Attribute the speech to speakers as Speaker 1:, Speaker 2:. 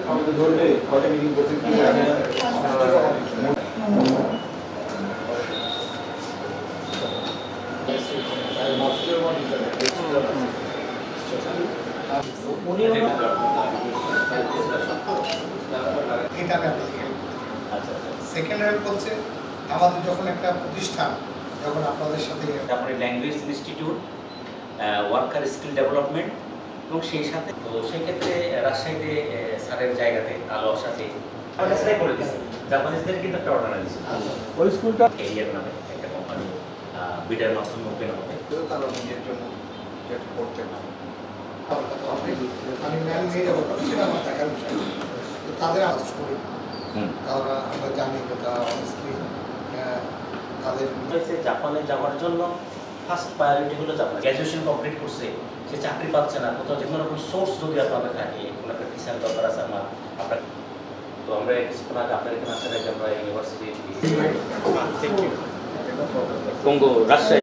Speaker 1: আমাদের ধরলে কটা মিটিং করতে কি
Speaker 2: সেকেন্ড হেল্প হচ্ছে আমাদের যখন একটা প্রতিষ্ঠান যখন আপনাদের সাথে
Speaker 3: তারপরে language institute, worker skill development এবং সেই সাথে তো সেক্ষেত্রে রাজশাহীতে স্যারের জায়গাতে আলো আসাতে আমার কাছে করে দিয়েছে জাপানিজদের কিন্তু একটা অর্ডার দিয়েছে
Speaker 1: ওই স্কুলটা
Speaker 3: এরিয়ার নামে একটা কোম্পানি বিডার মাধ্যমে ওপেন হবে
Speaker 2: তারা নিজের জন্য যেটা করতে পারে আমি ম্যাম নিয়ে যাবো সেটা আমার দেখার বিষয় তো তাদের আওয়াজ করি তারা আমরা জানি যে তারা অনেস্টলি তাদের
Speaker 3: জাপানে যাওয়ার জন্য ফার্স্ট প্রায়োরিটি হলো জাপান। গ্র্যাজুয়েশন কমপ্লিট করছে, সে চাকরি পাচ্ছে না, কোথাও যে কোনো রকম সোর্স যদি আপনাদের থাকে, কোনো একটা টিচার দরকার আছে আমার আপনার, তো আমরা কিছুক্ষণ আগে আপনার এখানে আসার আগে আমরা ইউনিভার্সিটি কঙ্গো রাজশাহী